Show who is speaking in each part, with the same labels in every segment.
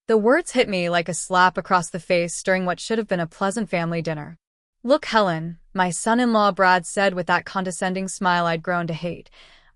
Speaker 1: The words hit me like a slap across the face during what should have been a pleasant family dinner. "Look, Helen," my son-in-law Brad said with that condescending smile I'd grown to hate.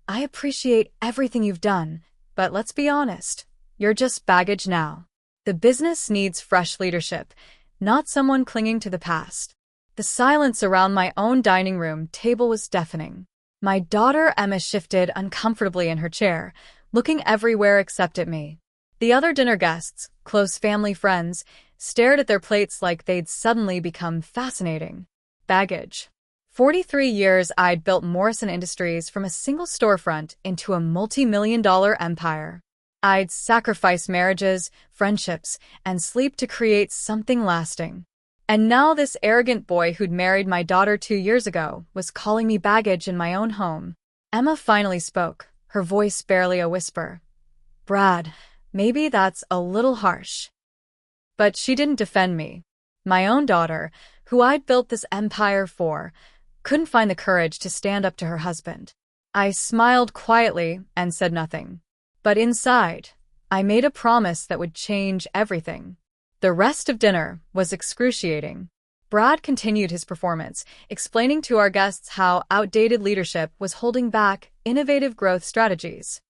Speaker 1: "I appreciate everything you've done, but let's be honest. You're just baggage now. The business needs fresh leadership, not someone clinging to the past." The silence around my own dining room table was deafening. My daughter Emma shifted uncomfortably in her chair, looking everywhere except at me. The other dinner guests, close family friends, stared at their plates like they'd suddenly become fascinating. Baggage. 43 years I'd built Morrison Industries from a single storefront into a multi-million-dollar empire. I'd sacrificed marriages, friendships, and sleep to create something lasting. And now this arrogant boy who'd married my daughter 2 years ago was calling me baggage in my own home. Emma finally spoke, her voice barely a whisper. "Brad, maybe that's a little harsh." But she didn't defend me. My own daughter, who I'd built this empire for, couldn't find the courage to stand up to her husband. I smiled quietly and said nothing. But inside, I made a promise that would change everything. The rest of dinner was excruciating. Brad continued his performance, explaining to our guests how outdated leadership was holding back innovative growth strategies.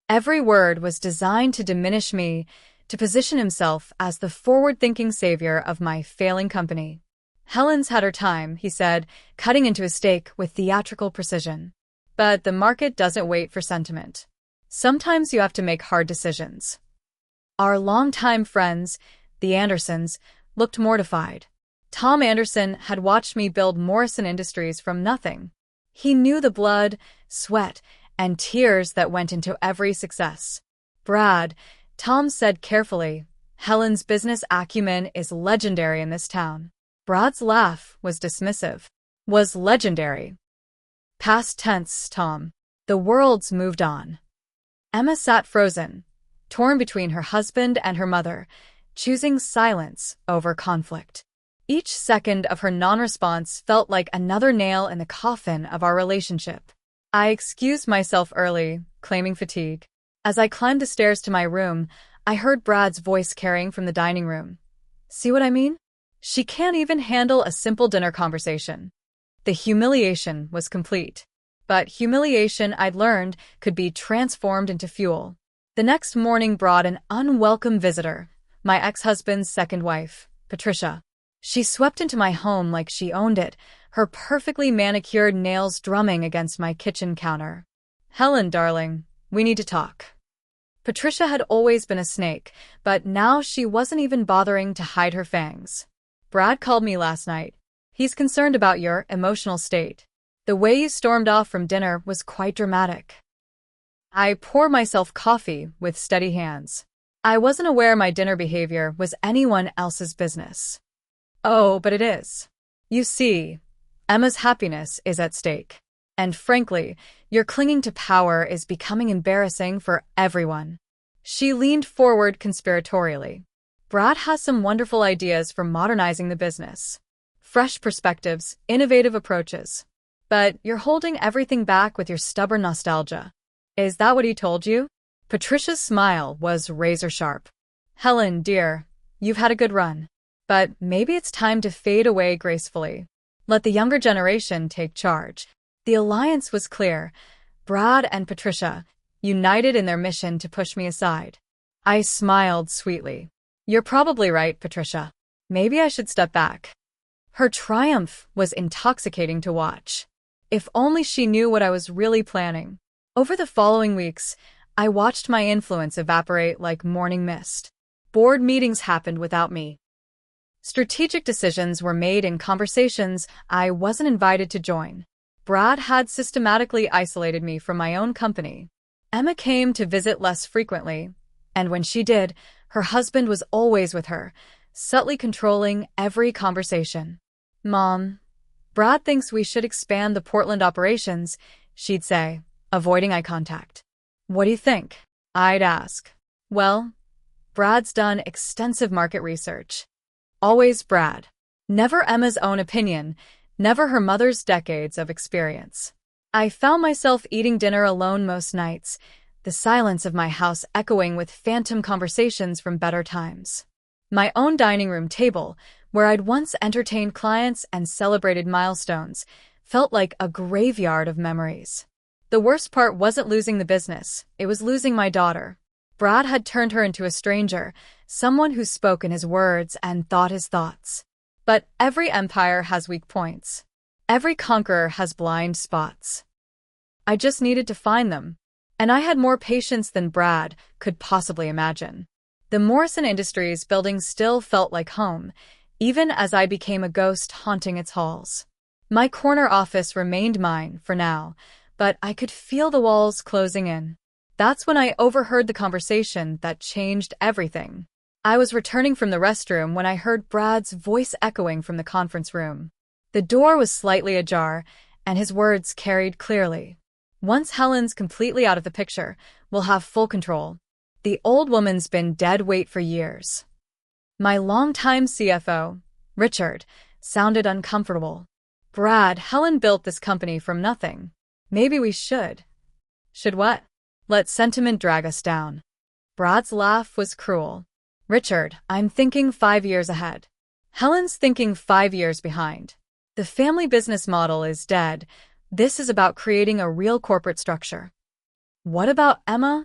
Speaker 1: Every word was designed to diminish me, to position himself as the forward-thinking savior of my failing company. "Helen's had her time," he said, cutting into his steak with theatrical precision. "But the market doesn't wait for sentiment. Sometimes you have to make hard decisions." Our longtime friends, the Andersons, looked mortified. Tom Anderson had watched me build Morrison Industries from nothing. He knew the blood, sweat, and tears that went into every success. "Brad," Tom said carefully, "Helen's business acumen is legendary in this town." Brad's laugh was dismissive. "Was legendary." Past tense, Tom. The world's moved on. Emma sat frozen, torn between her husband and her mother, choosing silence over conflict. Each second of her non-response felt like another nail in the coffin of our relationship. I excused myself early, claiming fatigue. As I climbed the stairs to my room, I heard Brad's voice carrying from the dining room. "See what I mean? She can't even handle a simple dinner conversation." The humiliation was complete. But humiliation, I'd learned, could be transformed into fuel. The next morning brought an unwelcome visitor, my ex-husband's second wife, Patricia. She swept into my home like she owned it, her perfectly manicured nails drumming against my kitchen counter. "Helen, darling, we need to talk." Patricia had always been a snake, but now she wasn't even bothering to hide her fangs. "Brad called me last night. He's concerned about your emotional state. The way you stormed off from dinner was quite dramatic." I poured myself coffee with steady hands. I wasn't aware my dinner behavior was anyone else's business. "Oh, but it is. You see, Emma's happiness is at stake. And frankly, your clinging to power is becoming embarrassing for everyone." She leaned forward conspiratorially. "Brad has some wonderful ideas for modernizing the business. Fresh perspectives, innovative approaches. But you're holding everything back with your stubborn nostalgia. Is that what he told you?" Patricia's smile was razor-sharp. "Helen, dear, you've had a good run. But maybe it's time to fade away gracefully. Let the younger generation take charge." The alliance was clear. Brad and Patricia, united in their mission to push me aside. I smiled sweetly. "You're probably right, Patricia. Maybe I should step back." Her triumph was intoxicating to watch. If only she knew what I was really planning. Over the following weeks, I watched my influence evaporate like morning mist. Board meetings happened without me. Strategic decisions were made in conversations I wasn't invited to join. Brad had systematically isolated me from my own company. Emma came to visit less frequently, and when she did, her husband was always with her, subtly controlling every conversation. "Mom, Brad thinks we should expand the Portland operations," she'd say, avoiding eye contact. "What do you think?" I'd ask. "Well, Brad's done extensive market research." Always Brad. Never Emma's own opinion, never her mother's decades of experience. I found myself eating dinner alone most nights, the silence of my house echoing with phantom conversations from better times. My own dining room table, where I'd once entertained clients and celebrated milestones, felt like a graveyard of memories. The worst part wasn't losing the business, it was losing my daughter. Brad had turned her into a stranger, someone who spoke in his words and thought his thoughts. But every empire has weak points. Every conqueror has blind spots. I just needed to find them. And I had more patience than Brad could possibly imagine. The Morrison Industries building still felt like home, even as I became a ghost haunting its halls. My corner office remained mine for now, but I could feel the walls closing in. That's when I overheard the conversation that changed everything. I was returning from the restroom when I heard Brad's voice echoing from the conference room. The door was slightly ajar, and his words carried clearly. Once Helen's completely out of the picture, we'll have full control. The old woman's been dead weight for years. My longtime CFO, Richard, sounded uncomfortable. Brad, Helen built this company from nothing. Maybe we should. Should what? Let sentiment drag us down. Brad's laugh was cruel. Richard, I'm thinking 5 years ahead. Helen's thinking 5 years behind. The family business model is dead. This is about creating a real corporate structure. What about Emma?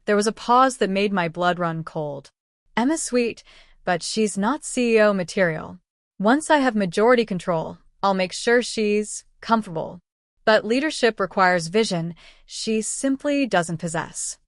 Speaker 1: There was a pause that made my blood run cold. Emma's sweet, but she's not CEO material. Once I have majority control, I'll make sure she's comfortable. But leadership requires vision she simply doesn't possess.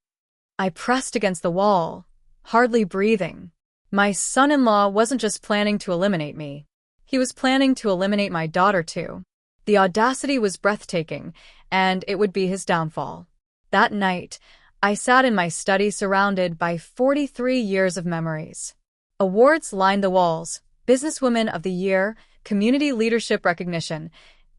Speaker 1: I pressed against the wall, hardly breathing. My son-in-law wasn't just planning to eliminate me. He was planning to eliminate my daughter too. The audacity was breathtaking, and it would be his downfall. That night, I sat in my study surrounded by 43 years of memories. Awards lined the walls: Businesswoman of the Year, Community Leadership Recognition,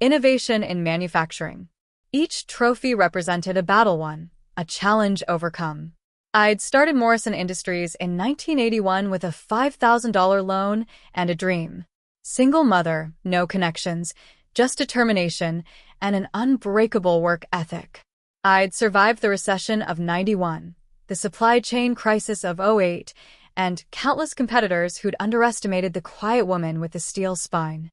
Speaker 1: Innovation in Manufacturing. Each trophy represented a battle won, a challenge overcome. I'd started Morrison Industries in 1981 with a $5,000 loan and a dream. Single mother, no connections, just determination and an unbreakable work ethic. I'd survived the recession of '91, the supply chain crisis of '08, and countless competitors who'd underestimated the quiet woman with the steel spine.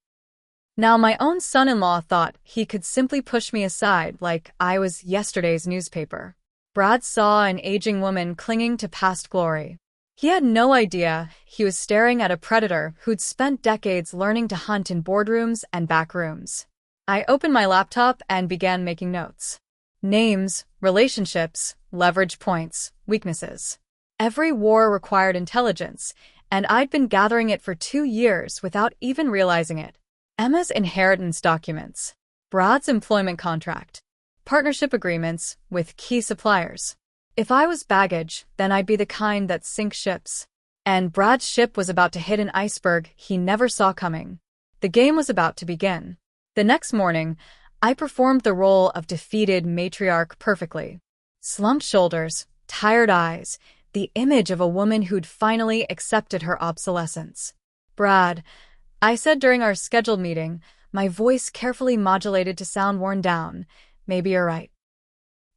Speaker 1: Now my own son-in-law thought he could simply push me aside like I was yesterday's newspaper. Brad saw an aging woman clinging to past glory. He had no idea he was staring at a predator who'd spent decades learning to hunt in boardrooms and back rooms. I opened my laptop and began making notes. Names, relationships, leverage points, weaknesses. Every war required intelligence, and I'd been gathering it for 2 years without even realizing it. Emma's inheritance documents, Brad's employment contract, partnership agreements with key suppliers. If I was baggage, then I'd be the kind that sinks ships. And Brad's ship was about to hit an iceberg he never saw coming. The game was about to begin. The next morning, I performed the role of defeated matriarch perfectly. Slumped shoulders, tired eyes, the image of a woman who'd finally accepted her obsolescence. Brad, I said during our scheduled meeting, my voice carefully modulated to sound worn down, maybe you're right.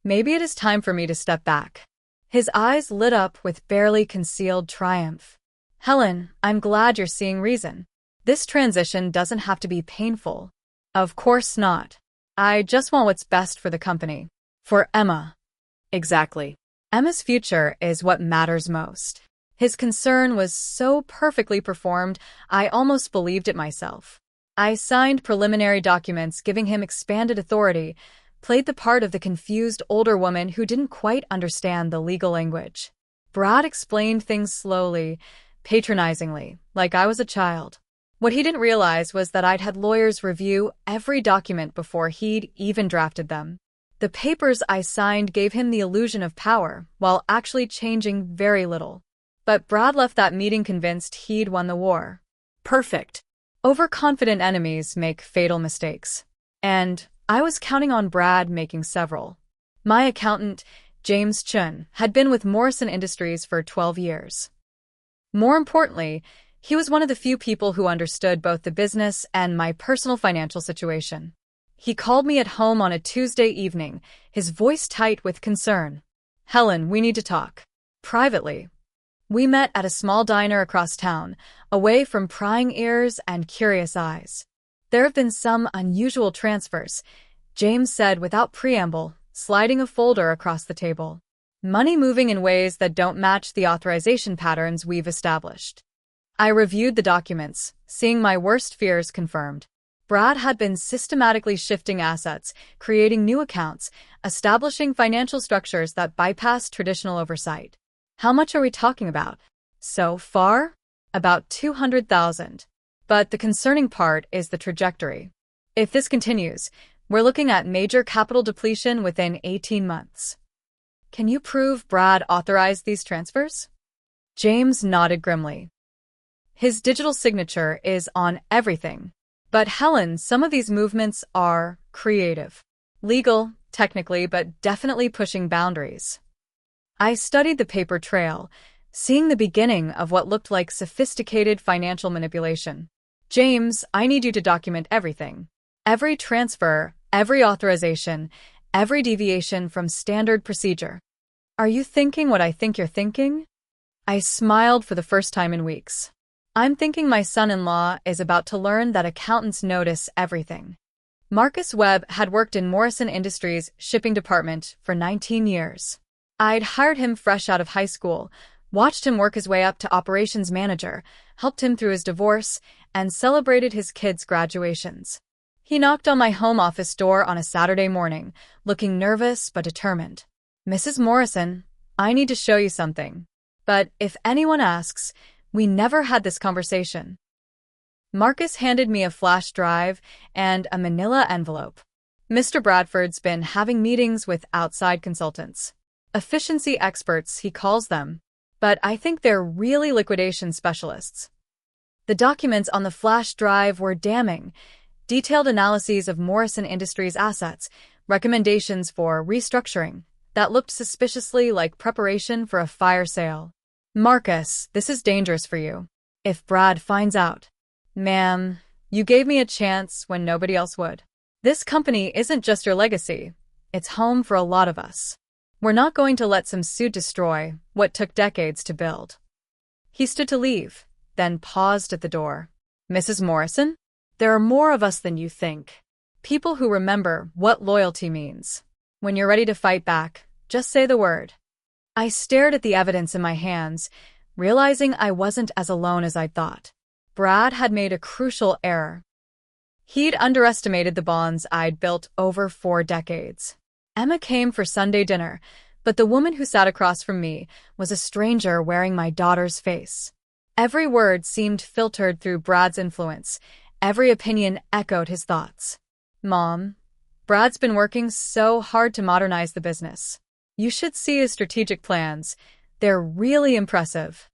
Speaker 1: Maybe it is time for me to step back. His eyes lit up with barely concealed triumph. Helen, I'm glad you're seeing reason. This transition doesn't have to be painful. Of course not. I just want what's best for the company. For Emma. Exactly. Emma's future is what matters most. His concern was so perfectly performed, I almost believed it myself. I signed preliminary documents giving him expanded authority, played the part of the confused older woman who didn't quite understand the legal language. Brad explained things slowly, patronizingly, like I was a child. What he didn't realize was that I'd had lawyers review every document before he'd even drafted them. The papers I signed gave him the illusion of power, while actually changing very little. But Brad left that meeting convinced he'd won the war. Perfect. Overconfident enemies make fatal mistakes. And I was counting on Brad making several. My accountant, James Chun, had been with Morrison Industries for 12 years. More importantly, he was one of the few people who understood both the business and my personal financial situation. He called me at home on a Tuesday evening, his voice tight with concern. Helen, we need to talk. Privately. We met at a small diner across town, away from prying ears and curious eyes. There have been some unusual transfers, James said without preamble, sliding a folder across the table. Money moving in ways that don't match the authorization patterns we've established. I reviewed the documents, seeing my worst fears confirmed. Brad had been systematically shifting assets, creating new accounts, establishing financial structures that bypassed traditional oversight. How much are we talking about? So far? About 200,000. But the concerning part is the trajectory. If this continues, we're looking at major capital depletion within 18 months. Can you prove Brad authorized these transfers? James nodded grimly. His digital signature is on everything. But Helen, some of these movements are creative. Legal, technically, but definitely pushing boundaries. I studied the paper trail, seeing the beginning of what looked like sophisticated financial manipulation. James, I need you to document everything. Every transfer, every authorization, every deviation from standard procedure. Are you thinking what I think you're thinking? I smiled for the first time in weeks. I'm thinking my son-in-law is about to learn that accountants notice everything. Marcus Webb had worked in Morrison Industries' shipping department for 19 years. I'd hired him fresh out of high school, watched him work his way up to operations manager, helped him through his divorce, and celebrated his kids' graduations. He knocked on my home office door on a Saturday morning, looking nervous but determined. Mrs. Morrison, I need to show you something. But if anyone asks, we never had this conversation. Marcus handed me a flash drive and a manila envelope. Mr. Bradford's been having meetings with outside consultants. Efficiency experts, he calls them. But I think they're really liquidation specialists. The documents on the flash drive were damning. Detailed analyses of Morrison Industries' assets, recommendations for restructuring, that looked suspiciously like preparation for a fire sale. Marcus, this is dangerous for you. If Brad finds out. Ma'am, you gave me a chance when nobody else would. This company isn't just your legacy. It's home for a lot of us. We're not going to let some suit destroy what took decades to build. He stood to leave, then paused at the door. Mrs. Morrison? There are more of us than you think. People who remember what loyalty means. When you're ready to fight back, just say the word. I stared at the evidence in my hands, realizing I wasn't as alone as I'd thought. Brad had made a crucial error. He'd underestimated the bonds I'd built over 4 decades. Emma came for Sunday dinner, but the woman who sat across from me was a stranger wearing my daughter's face. Every word seemed filtered through Brad's influence. Every opinion echoed his thoughts. Mom, Brad's been working so hard to modernize the business. You should see his strategic plans. They're really impressive.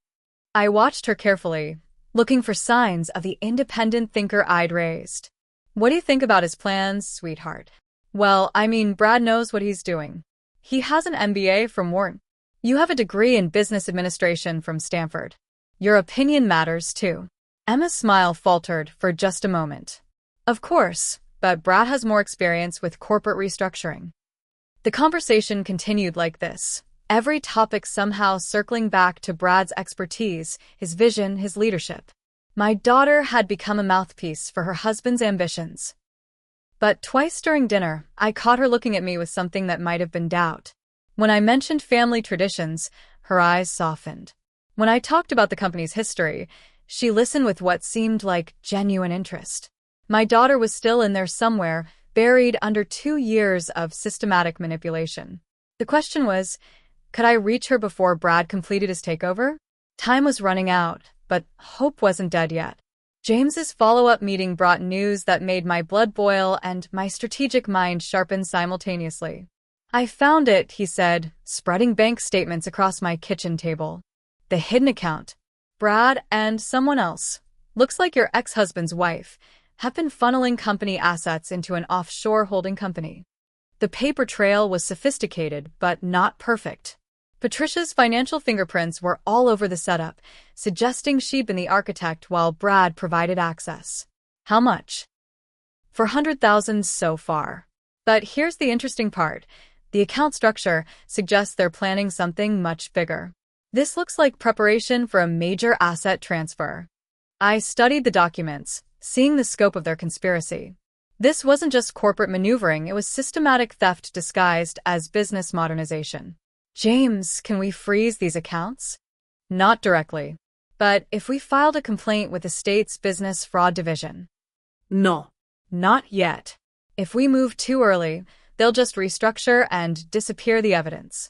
Speaker 1: I watched her carefully, looking for signs of the independent thinker I'd raised. What do you think about his plans, sweetheart? Well, Brad knows what he's doing. He has an MBA from Wharton. You have a degree in business administration from Stanford. Your opinion matters, too. Emma's smile faltered for just a moment. Of course, but Brad has more experience with corporate restructuring. The conversation continued like this, every topic somehow circling back to Brad's expertise, his vision, his leadership. My daughter had become a mouthpiece for her husband's ambitions. But twice during dinner, I caught her looking at me with something that might have been doubt. When I mentioned family traditions, her eyes softened. When I talked about the company's history, she listened with what seemed like genuine interest. My daughter was still in there somewhere, buried under 2 years of systematic manipulation. The question was, could I reach her before Brad completed his takeover? Time was running out, but hope wasn't dead yet. James's follow-up meeting brought news that made my blood boil and my strategic mind sharpen simultaneously. I found it, he said, spreading bank statements across my kitchen table. The hidden account. Brad and someone else, looks like your ex-husband's wife, have been funneling company assets into an offshore holding company. The paper trail was sophisticated, but not perfect. Patricia's financial fingerprints were all over the setup, suggesting she'd been the architect while Brad provided access. How much? 400,000 so far. But here's the interesting part. The The account structure suggests they're planning something much bigger. This looks like preparation for a major asset transfer. I studied the documents, seeing the scope of their conspiracy. This wasn't just corporate maneuvering, it was systematic theft disguised as business modernization. James, can we freeze these accounts? Not directly. But if we filed a complaint with the state's business fraud division?
Speaker 2: No.
Speaker 1: Not yet. If we move too early, they'll just restructure and disappear the evidence.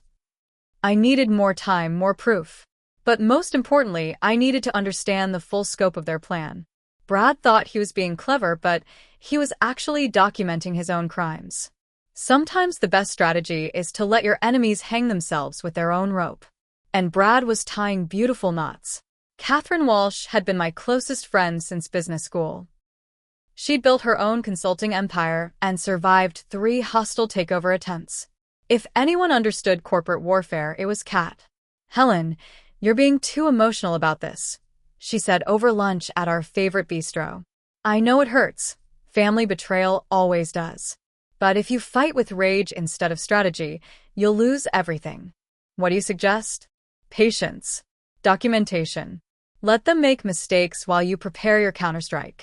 Speaker 1: I needed more time, more proof. But most importantly, I needed to understand the full scope of their plan. Brad thought he was being clever, but he was actually documenting his own crimes. Sometimes the best strategy is to let your enemies hang themselves with their own rope. And Brad was tying beautiful knots. Catherine Walsh had been my closest friend since business school. She'd built her own consulting empire and survived 3 hostile takeover attempts. If anyone understood corporate warfare, it was Kat. "Helen, you're being too emotional about this," she said over lunch at our favorite bistro. "I know it hurts. Family betrayal always does. But if you fight with rage instead of strategy, you'll lose everything. What do you suggest? Patience. Documentation. Let them make mistakes while you prepare your counterstrike."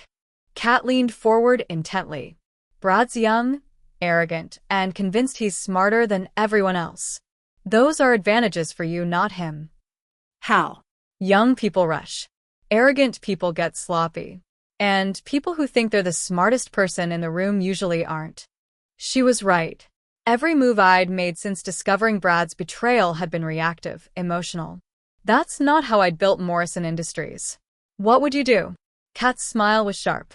Speaker 1: Kat leaned forward intently. "Brad's young, arrogant, and convinced he's smarter than everyone else. Those are advantages for you, not him."
Speaker 2: How?
Speaker 1: Young people rush. Arrogant people get sloppy. And people who think they're the smartest person in the room usually aren't. She was right. Every move I'd made since discovering Brad's betrayal had been reactive, emotional. That's not how I'd built Morrison Industries. "What would you do?" Kat's smile was sharp.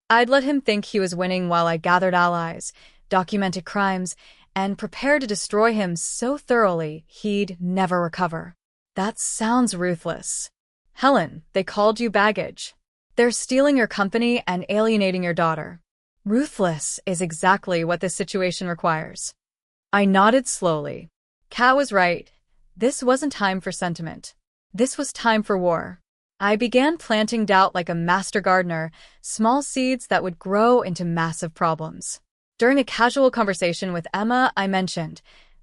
Speaker 1: "I'd let him think he was winning while I gathered allies, documented crimes, and prepared to destroy him so thoroughly he'd never recover." That sounds ruthless. "Helen, they called you baggage. They're stealing your company and alienating your daughter." Ruthless is exactly what this situation requires. I nodded slowly. Kat was right. This wasn't time for sentiment. This was time for war. I began planting doubt like a master gardener, small seeds that would grow into massive problems. During a casual conversation with Emma, I mentioned,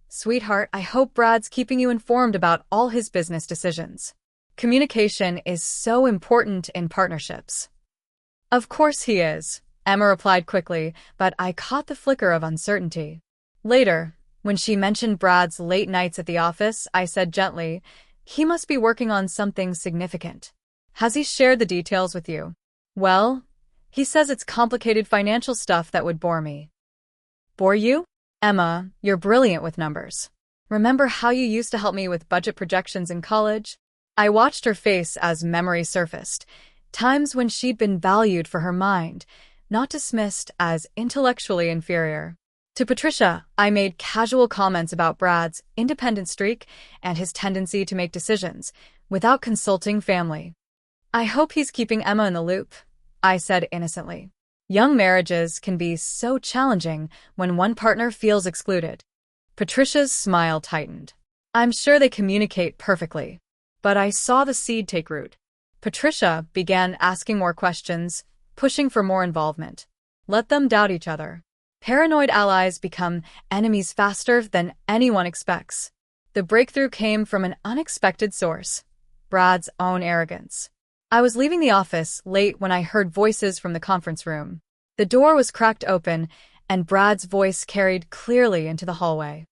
Speaker 1: "Sweetheart, I hope Brad's keeping you informed about all his business decisions. Communication is so important in partnerships." "Of course he is," Emma replied quickly, but I caught the flicker of uncertainty. Later, when she mentioned Brad's late nights at the office, I said gently, "He must be working on something significant. Has he shared the details with you?" "Well, he says it's complicated financial stuff that would bore me." "Bore you?" "Emma, you're brilliant with numbers. Remember how you used to help me with budget projections in college?" I watched her face as memory surfaced, times when she'd been valued for her mind, not dismissed as intellectually inferior. To Patricia, I made casual comments about Brad's independent streak and his tendency to make decisions without consulting family. "I hope he's keeping Emma in the loop," I said innocently. Young marriages can be so challenging when one partner feels excluded. Patricia's smile tightened. "I'm sure they communicate perfectly." But I saw the seed take root. Patricia began asking more questions, pushing for more involvement. Let them doubt each other. Paranoid allies become enemies faster than anyone expects. The breakthrough came from an unexpected source: Brad's own arrogance. I was leaving the office late when I heard voices from the conference room. The door was cracked open, and Brad's voice carried clearly into the hallway.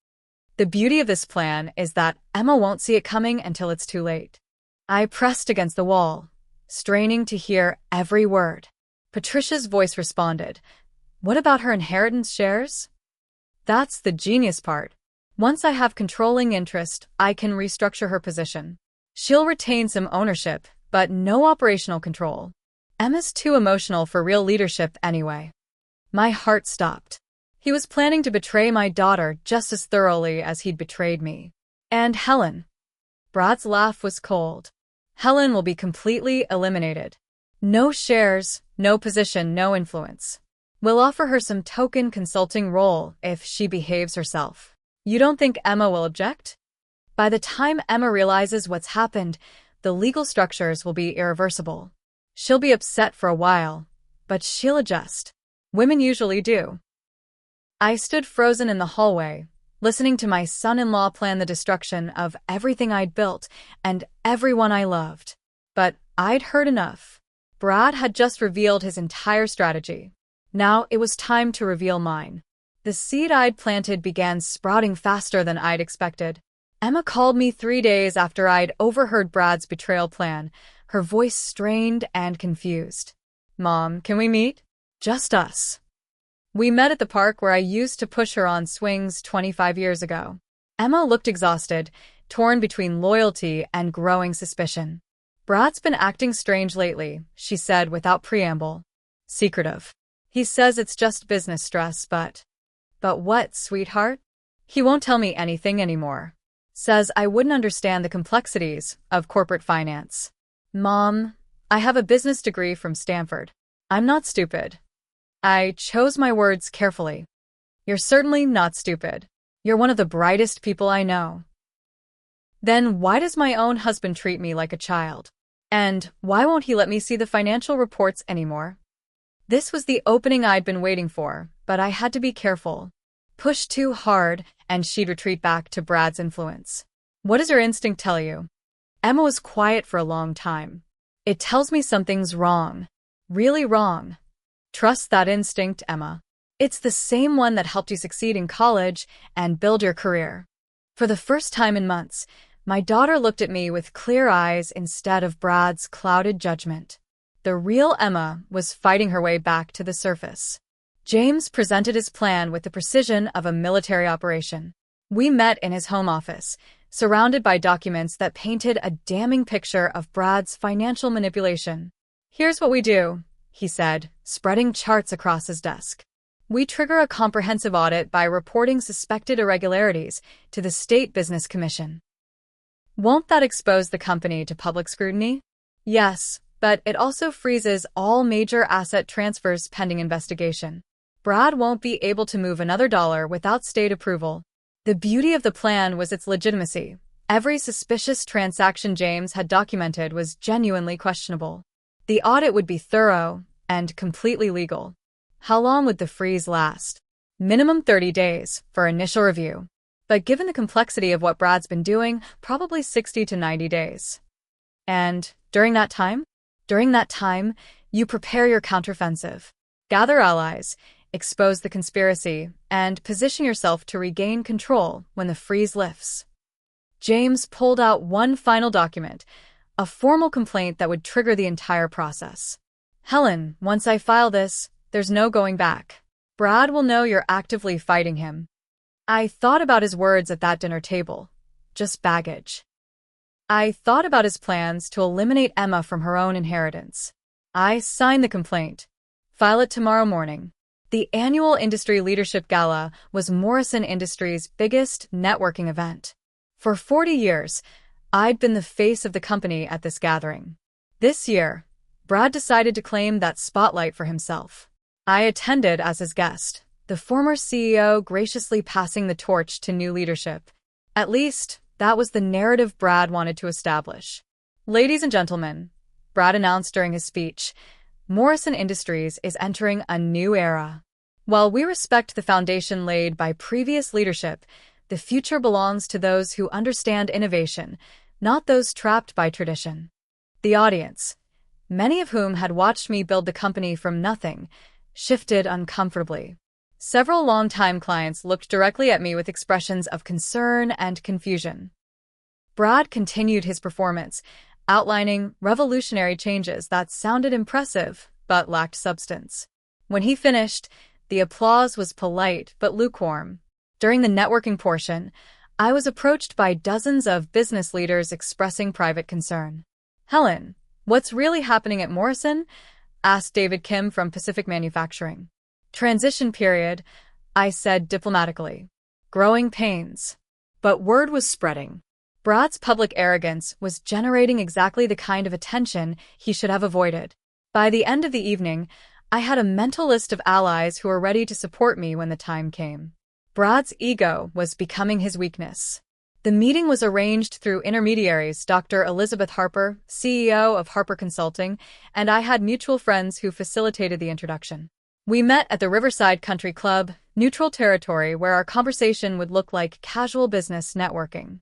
Speaker 1: "The beauty of this plan is that Emma won't see it coming until it's too late." I pressed against the wall, straining to hear every word. Patricia's voice responded, "What about her inheritance shares?" "That's the genius part. Once I have controlling interest, I can restructure her position. She'll retain some ownership, but no operational control. Emma's too emotional for real leadership anyway." My heart stopped. He was planning to betray my daughter just as thoroughly as he'd betrayed me. "And Helen?" Brad's laugh was cold. "Helen will be completely eliminated. No shares, no position, no influence. We'll offer her some token consulting role if she behaves herself." "You don't think Emma will object?" "By the time Emma realizes what's happened, the legal structures will be irreversible. She'll be upset for a while, but she'll adjust. Women usually do." I stood frozen in the hallway, listening to my son-in-law plan the destruction of everything I'd built and everyone I loved. But I'd heard enough. Brad had just revealed his entire strategy. Now it was time to reveal mine. The seed I'd planted began sprouting faster than I'd expected. Emma called me 3 days after I'd overheard Brad's betrayal plan, her voice strained and confused. "Mom, can we meet?" "Just us." We met at the park where I used to push her on swings 25 years ago. Emma looked exhausted, torn between loyalty and growing suspicion. "Brad's been acting strange lately," she said without preamble. "Secretive. He says it's just business stress, but..." "But what, sweetheart?" "He won't tell me anything anymore. Says I wouldn't understand the complexities of corporate finance." "Mom, I have a business degree from Stanford. I'm not stupid." I chose my words carefully. "You're certainly not stupid. You're one of the brightest people I know." "Then why does my own husband treat me like a child? And why won't he let me see the financial reports anymore?" This was the opening I'd been waiting for, but I had to be careful. Push too hard, and she'd retreat back to Brad's influence. "What does your instinct tell you?" Emma was quiet for a long time. "It tells me something's wrong. Really wrong." "Trust that instinct, Emma. It's the same one that helped you succeed in college and build your career." For the first time in months, my daughter looked at me with clear eyes instead of Brad's clouded judgment. The real Emma was fighting her way back to the surface. James presented his plan with the precision of a military operation. We met in his home office, surrounded by documents that painted a damning picture of Brad's financial manipulation. "Here's what we do," he said, spreading charts across his desk. "We trigger a comprehensive audit by reporting suspected irregularities to the State Business Commission." "Won't that expose the company to public scrutiny?" "Yes, but it also freezes all major asset transfers pending investigation. Brad won't be able to move another dollar without state approval." The beauty of the plan was its legitimacy. Every suspicious transaction James had documented was genuinely questionable. The audit would be thorough and completely legal. How long would the freeze last? Minimum 30 days for initial review. But given the complexity of what Brad's been doing, probably 60 to 90 days. And during that time? During that time, you prepare your counteroffensive. Gather allies, expose the conspiracy, and position yourself to regain control when the freeze lifts. James pulled out one final document, a formal complaint that would trigger the entire process. "Helen, once I file this, there's no going back. Brad will know you're actively fighting him." I thought about his words at that dinner table. Just baggage. I thought about his plans to eliminate Emma from her own inheritance. I signed the complaint. "File it tomorrow morning." The annual Industry Leadership Gala was Morrison Industries' biggest networking event. For 40 years, I'd been the face of the company at this gathering. This year, Brad decided to claim that spotlight for himself. I attended as his guest, the former CEO graciously passing the torch to new leadership. At least, that was the narrative Brad wanted to establish. "Ladies and gentlemen," Brad announced during his speech, "Morrison Industries is entering a new era. While we respect the foundation laid by previous leadership, the future belongs to those who understand innovation, not those trapped by tradition." The audience, many of whom had watched me build the company from nothing, shifted uncomfortably. Several longtime clients looked directly at me with expressions of concern and confusion. Brad continued his performance, outlining revolutionary changes that sounded impressive but lacked substance. When he finished, the applause was polite but lukewarm. During the networking portion, I was approached by dozens of business leaders expressing private concern. "Helen, what's really happening at Morrison?" asked David Kim from Pacific Manufacturing. "Transition period," I said diplomatically. "Growing pains." But word was spreading. Brad's public arrogance was generating exactly the kind of attention he should have avoided. By the end of the evening, I had a mental list of allies who were ready to support me when the time came. Brad's ego was becoming his weakness. The meeting was arranged through intermediaries, Dr. Elizabeth Harper, CEO of Harper Consulting, and I had mutual friends who facilitated the introduction. We met at the Riverside Country Club, neutral territory where our conversation would look like casual business networking.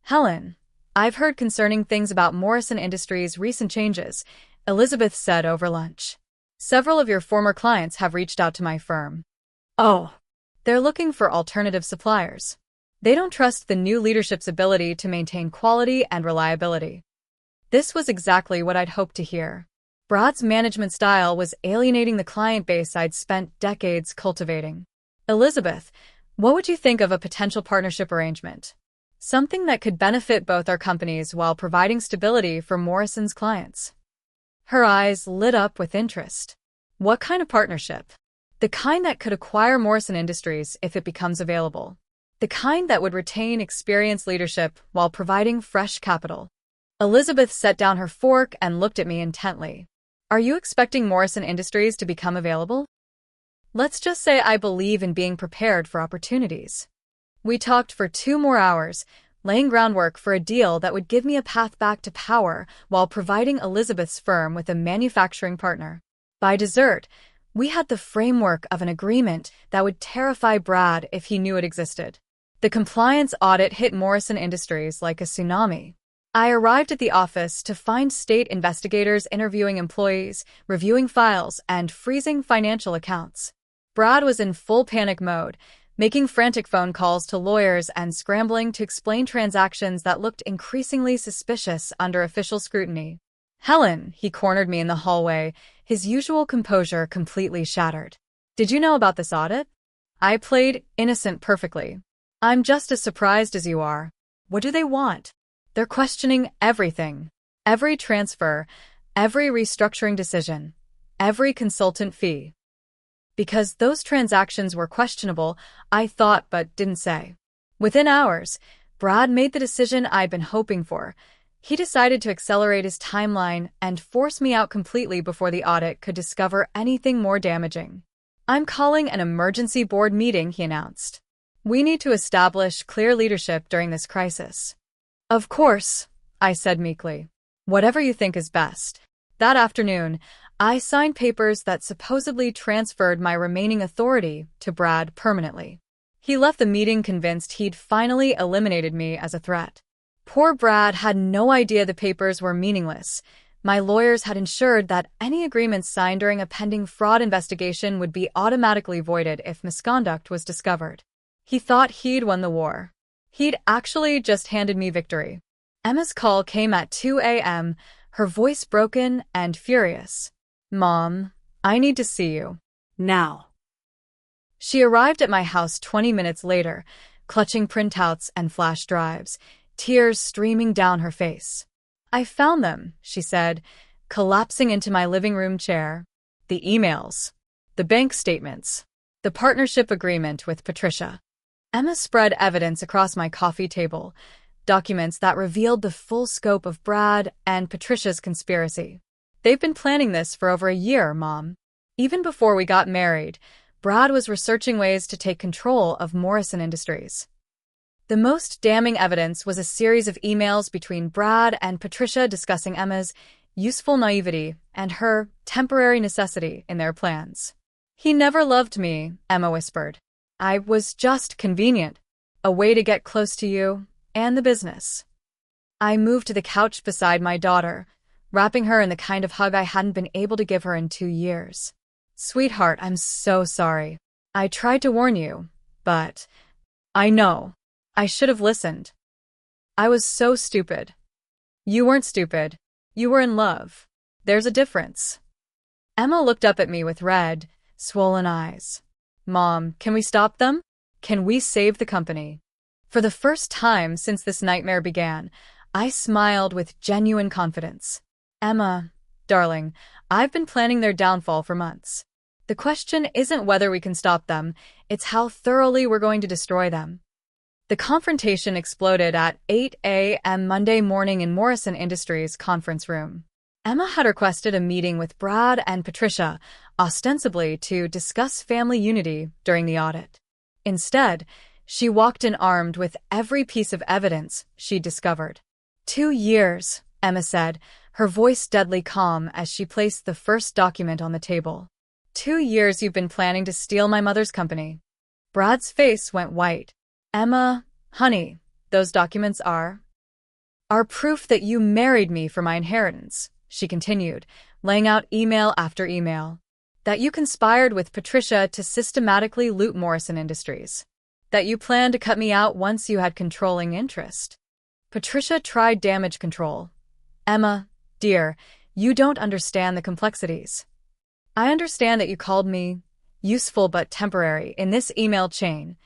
Speaker 1: Helen, I've heard concerning things about Morrison Industries' recent changes, Elizabeth said over lunch. Several of your former clients have reached out to my firm.
Speaker 2: Oh,
Speaker 1: They're looking for alternative suppliers. They don't trust the new leadership's ability to maintain quality and reliability. This was exactly what I'd hoped to hear. Brad's management style was alienating the client base I'd spent decades cultivating. Elizabeth, what would you think of a potential partnership arrangement? Something that could benefit both our companies while providing stability for Morrison's clients. Her eyes lit up with interest. What kind of partnership? The kind that could acquire Morrison Industries if it becomes available. The kind that would retain experienced leadership while providing fresh capital. Elizabeth set down her fork and looked at me intently. Are you expecting Morrison Industries to become available? Let's just say I believe in being prepared for opportunities. We talked for 2 more hours, laying groundwork for a deal that would give me a path back to power while providing Elizabeth's firm with a manufacturing partner. By dessert, we had the framework of an agreement that would terrify Brad if he knew it existed. The compliance audit hit Morrison Industries like a tsunami. I arrived at the office to find state investigators interviewing employees, reviewing files, and freezing financial accounts. Brad was in full panic mode, making frantic phone calls to lawyers and scrambling to explain transactions that looked increasingly suspicious under official scrutiny. Helen, he cornered me in the hallway, his usual composure completely shattered. Did you know about this audit? I played innocent perfectly. I'm just as surprised as you are. What do they want? They're questioning everything. Every transfer, every restructuring decision, every consultant fee. Because those transactions were questionable, I thought but didn't say. Within hours, Brad made the decision I'd been hoping for. He decided to accelerate his timeline and force me out completely before the audit could discover anything more damaging. I'm calling an emergency board meeting, he announced. We need to establish clear leadership during this crisis. Of course, I said meekly. Whatever you think is best. That afternoon, I signed papers that supposedly transferred my remaining authority to Brad permanently. He left the meeting convinced he'd finally eliminated me as a threat. Poor Brad had no idea the papers were meaningless. My lawyers had ensured that any agreements signed during a pending fraud investigation would be automatically voided if misconduct was discovered. He thought he'd won the war. He'd actually just handed me victory. Emma's call came at 2 a.m., her voice broken and furious. Mom, I need to see you.
Speaker 2: now.
Speaker 1: She arrived at my house 20 minutes later, clutching printouts and flash drives, tears streaming down her face. I found them, she said, collapsing into my living room chair. The emails, the bank statements, the partnership agreement with Patricia. Emma spread evidence across my coffee table, documents that revealed the full scope of Brad and Patricia's conspiracy. They've been planning this for over a year, Mom. Even before we got married, Brad was researching ways to take control of Morrison Industries. The most damning evidence was a series of emails between Brad and Patricia discussing Emma's useful naivety and her temporary necessity in their plans. He never loved me, Emma whispered. I was just convenient, a way to get close to you and the business. I moved to the couch beside my daughter, wrapping her in the kind of hug I hadn't been able to give her in 2 years. Sweetheart, I'm so sorry. I tried to warn you, but I know. I should have listened. I was so stupid. You weren't stupid. You were in love. There's a difference. Emma looked up at me with red, swollen eyes. Mom, can we stop them? Can we save the company? For the first time since this nightmare began, I smiled with genuine confidence. Emma, darling, I've been planning their downfall for months. The question isn't whether we can stop them, it's how thoroughly we're going to destroy them. The confrontation exploded at 8 a.m. Monday morning in Morrison Industries' conference room. Emma had requested a meeting with Brad and Patricia, ostensibly to discuss family unity during the audit. Instead, she walked in armed with every piece of evidence she'd discovered. 2 years, Emma said, her voice deadly calm as she placed the first document on the table. 2 years you've been planning to steal my mother's company. Brad's face went white. Emma, honey, those documents are proof that you married me for my inheritance, she continued, laying out email after email. That you conspired with Patricia to systematically loot Morrison Industries. That you planned to cut me out once you had controlling interest. Patricia tried damage control. Emma, dear, you don't understand the complexities. I understand that you called me useful but temporary in this email chain,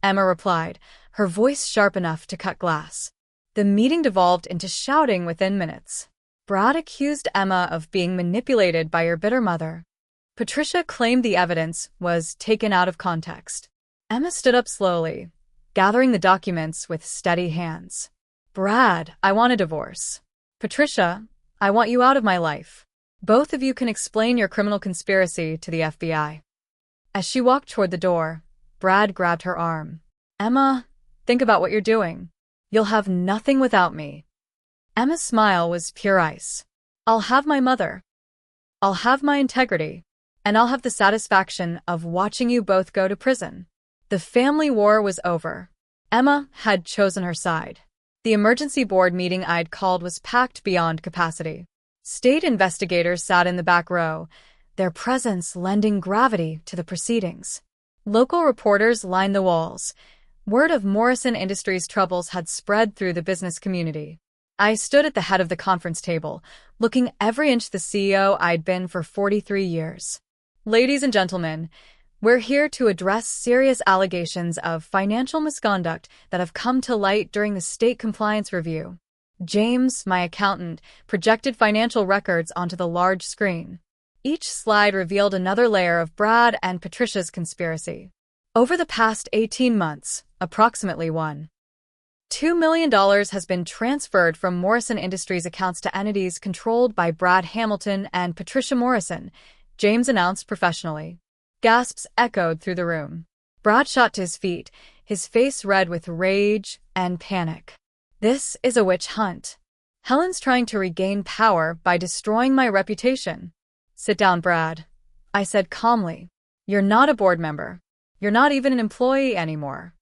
Speaker 1: Emma replied, her voice sharp enough to cut glass. The meeting devolved into shouting within minutes. Brad accused Emma of being manipulated by your bitter mother. Patricia claimed the evidence was taken out of context. Emma stood up slowly, gathering the documents with steady hands. Brad, I want a divorce. Patricia, I want you out of my life. Both of you can explain your criminal conspiracy to the FBI. As she walked toward the door, Brad grabbed her arm. Emma, think about what you're doing. You'll have nothing without me. Emma's smile was pure ice. I'll have my mother. I'll have my integrity. And I'll have the satisfaction of watching you both go to prison. The family war was over. Emma had chosen her side. The emergency board meeting I'd called was packed beyond capacity. State investigators sat in the back row, their presence lending gravity to the proceedings. Local reporters lined the walls. Word of Morrison Industries' troubles had spread through the business community. I stood at the head of the conference table, looking every inch the CEO I'd been for 43 years. Ladies and gentlemen, we're here to address serious allegations of financial misconduct that have come to light during the state compliance review. James, my accountant, projected financial records onto the large screen. Each slide revealed another layer of Brad and Patricia's conspiracy. Over the past 18 months, approximately $1.2 million has been transferred from Morrison Industries accounts to entities controlled by Brad Hamilton and Patricia Morrison, James announced professionally. Gasps echoed through the room. Brad shot to his feet, his face red with rage and panic. This is a witch hunt. Helen's trying to regain power by destroying my reputation. Sit down, Brad, I said calmly. You're not a board member. You're not even an employee anymore.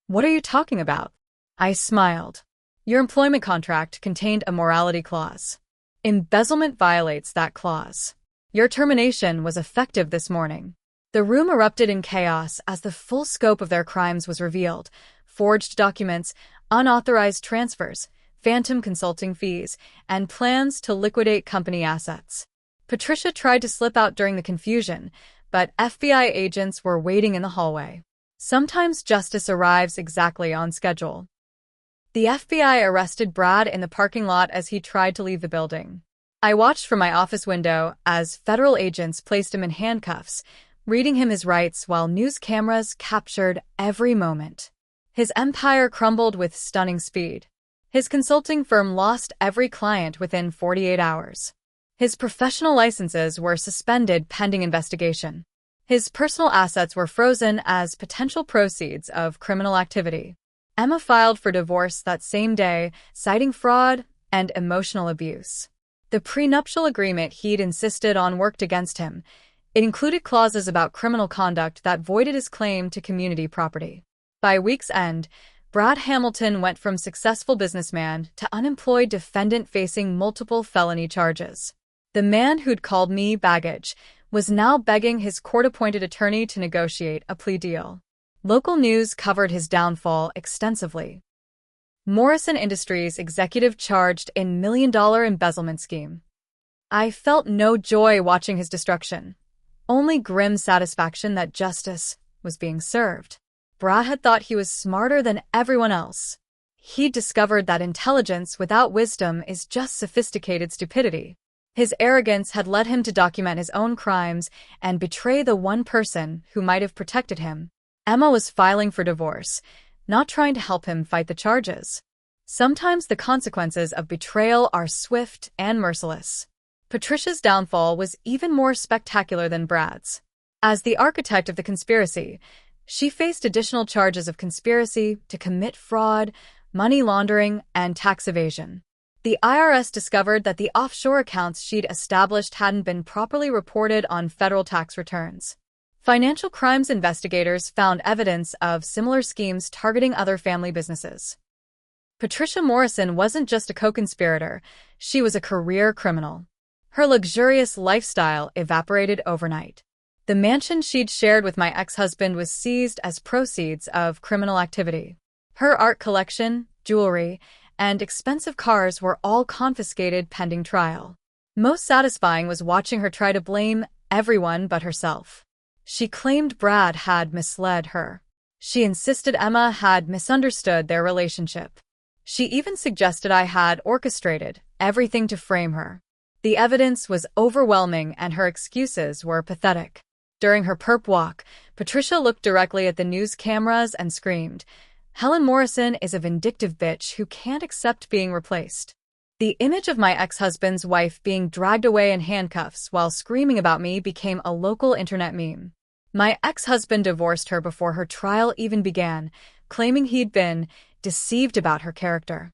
Speaker 1: What are you talking about? I smiled. Your employment contract contained a morality clause. Embezzlement violates that clause. Your termination was effective this morning. The room erupted in chaos as the full scope of their crimes was revealed. Forged documents, unauthorized transfers, phantom consulting fees, and plans to liquidate company assets. Patricia tried to slip out during the confusion, but FBI agents were waiting in the hallway. Sometimes justice arrives exactly on schedule. The FBI arrested Brad in the parking lot as he tried to leave the building. I watched from my office window as federal agents placed him in handcuffs, reading him his rights while news cameras captured every moment. His empire crumbled with stunning speed. His consulting firm lost every client within 48 hours. His professional licenses were suspended pending investigation. His personal assets were frozen as potential proceeds of criminal activity. Emma filed for divorce that same day, citing fraud and emotional abuse. The prenuptial agreement he'd insisted on worked against him. It included clauses about criminal conduct that voided his claim to community property. By week's end, Brad Hamilton went from successful businessman to unemployed defendant facing multiple felony charges. The man who'd called me baggage was now begging his court-appointed attorney to negotiate a plea deal. Local news covered his downfall extensively. Morrison Industries executive charged in million-dollar embezzlement scheme. I felt no joy watching his destruction, only grim satisfaction that justice was being served. Brad had thought he was smarter than everyone else. He'd discovered that intelligence without wisdom is just sophisticated stupidity. His arrogance had led him to document his own crimes and betray the one person who might have protected him. Emma was filing for divorce, not trying to help him fight the charges. Sometimes the consequences of betrayal are swift and merciless. Patricia's downfall was even more spectacular than Brad's. As the architect of the conspiracy, she faced additional charges of conspiracy to commit fraud, money laundering, and tax evasion. The IRS discovered that the offshore accounts she'd established hadn't been properly reported on federal tax returns. Financial crimes investigators found evidence of similar schemes targeting other family businesses. Patricia Morrison wasn't just a co-conspirator, she was a career criminal. Her luxurious lifestyle evaporated overnight. The mansion she'd shared with my ex-husband was seized as proceeds of criminal activity. Her art collection, jewelry, and expensive cars were all confiscated pending trial. Most satisfying was watching her try to blame everyone but herself. She claimed Brad had misled her. She insisted Emma had misunderstood their relationship. She even suggested I had orchestrated everything to frame her. The evidence was overwhelming and her excuses were pathetic. During her perp walk, Patricia looked directly at the news cameras and screamed, "Helen Morrison is a vindictive bitch who can't accept being replaced." The image of my ex-husband's wife being dragged away in handcuffs while screaming about me became a local internet meme. My ex-husband divorced her before her trial even began, claiming he'd been deceived about her character.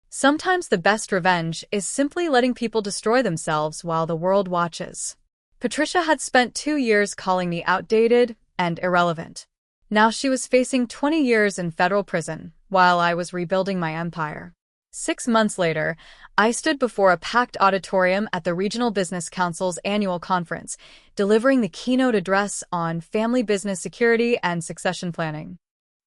Speaker 1: Sometimes the best revenge is simply letting people destroy themselves while the world watches. Patricia had spent 2 years calling me outdated and irrelevant. Now she was facing 20 years in federal prison while I was rebuilding my empire. 6 months later, I stood before a packed auditorium at the Regional Business Council's annual conference, delivering the keynote address on family business security and succession planning.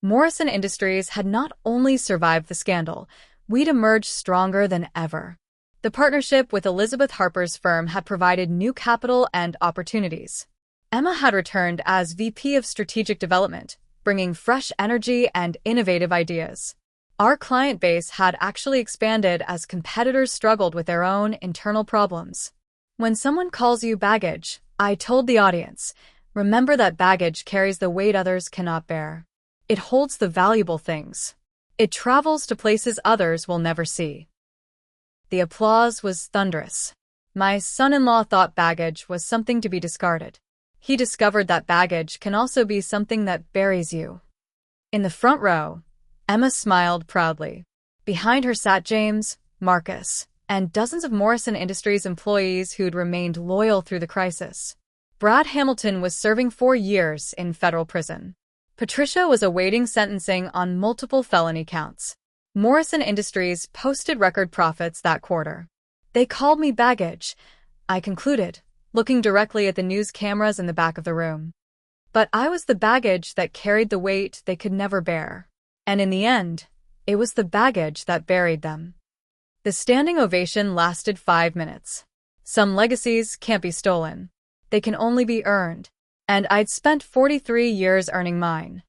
Speaker 1: Morrison Industries had not only survived the scandal, we'd emerged stronger than ever. The partnership with Elizabeth Harper's firm had provided new capital and opportunities. Emma had returned as VP of Strategic Development, bringing fresh energy and innovative ideas. Our client base had actually expanded as competitors struggled with their own internal problems. When someone calls you baggage, I told the audience, remember that baggage carries the weight others cannot bear. It holds the valuable things. It travels to places others will never see. The applause was thunderous. My son-in-law thought baggage was something to be discarded. He discovered that baggage can also be something that buries you. In the front row, Emma smiled proudly. Behind her sat James, Marcus, and dozens of Morrison Industries employees who'd remained loyal through the crisis. Brad Hamilton was serving 4 years in federal prison. Patricia was awaiting sentencing on multiple felony counts. Morrison Industries posted record profits that quarter. They called me baggage, I concluded, looking directly at the news cameras in the back of the room. But I was the baggage that carried the weight they could never bear. And in the end, it was the baggage that buried them. The standing ovation lasted 5 minutes. Some legacies can't be stolen. They can only be earned. And I'd spent 43 years earning mine.